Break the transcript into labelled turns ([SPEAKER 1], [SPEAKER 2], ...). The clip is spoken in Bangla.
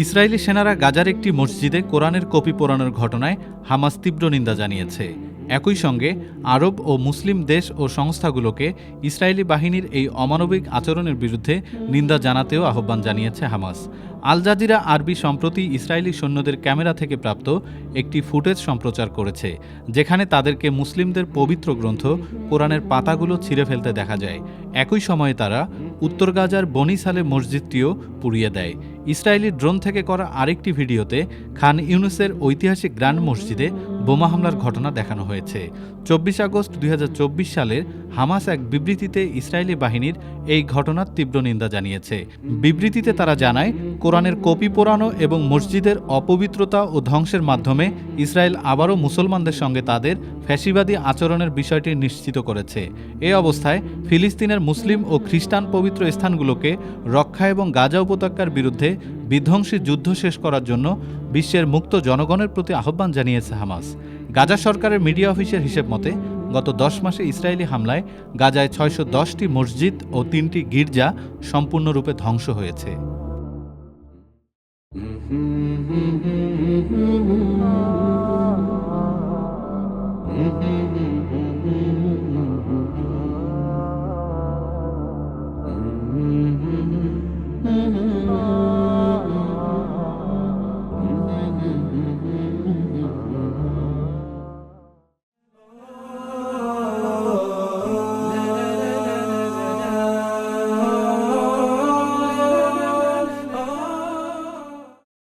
[SPEAKER 1] ইসরায়েলি সেনারা গাজার একটি মসজিদে কোরআনের কপি পোড়ানোর ঘটনায় হামাস তীব্র নিন্দা জানিয়েছে। একই সঙ্গে আরব ও মুসলিম দেশ ও সংস্থাগুলোকে ইসরায়েলি বাহিনীর এই অমানবিক আচরণের বিরুদ্ধে নিন্দা জানাতেও আহ্বান জানিয়েছে হামাস। আল জাজিরা আরবি সম্প্রতি ইসরায়েলি সৈন্যদের ক্যামেরা থেকে প্রাপ্ত একটি ফুটেজ সম্প্রচার করেছে, যেখানে তাদেরকে মুসলিমদের পবিত্র গ্রন্থ কোরআনের পাতাগুলো ছিঁড়ে ফেলতে দেখা যায়। একই সময়ে তারা উত্তর গাজার বনি সালে মসজিদটিও পুড়িয়ে দেয়। ইসরায়েলি ড্রোন থেকে করা আরেকটি ভিডিওতে খান ইউনুসের ঐতিহাসিক গ্র্যান্ড মসজিদে বোমা হামলার ঘটনা দেখানো হয়েছে। 24 আগস্ট 2024 সালের হামাস এক বিবৃতিতে ইসরায়েলি বাহিনীর এই ঘটনার তীব্র নিন্দা জানিয়েছে। বিবৃতিতে তারা জানায়, কোরআনের কপি পোড়ানো এবং মসজিদের অপবিত্রতা ও ধ্বংসের মাধ্যমে ইসরায়েল আবারও মুসলমানদের সঙ্গে তাদের ফ্যাসিবাদী আচরণের বিষয়টি নিশ্চিত করেছে। এ অবস্থায় ফিলিস্তিনের মুসলিম ও খ্রিস্টান পবিত্র স্থানগুলোকে রক্ষা এবং গাজা উপত্যকার বিরুদ্ধে বিধ্বংসী যুদ্ধ শেষ করার জন্য বিশ্বের মুক্ত জনগণের প্রতি আহ্বান জানিয়েছে হামাস। গাজা সরকারের মিডিয়া অফিসের হিসেব মতে গত 10 মাসে ইসরায়েলি হামলায় গাজায় 610টি মসজিদ ও 3টি গির্জা সম্পূর্ণরূপে ধ্বংস হয়েছে।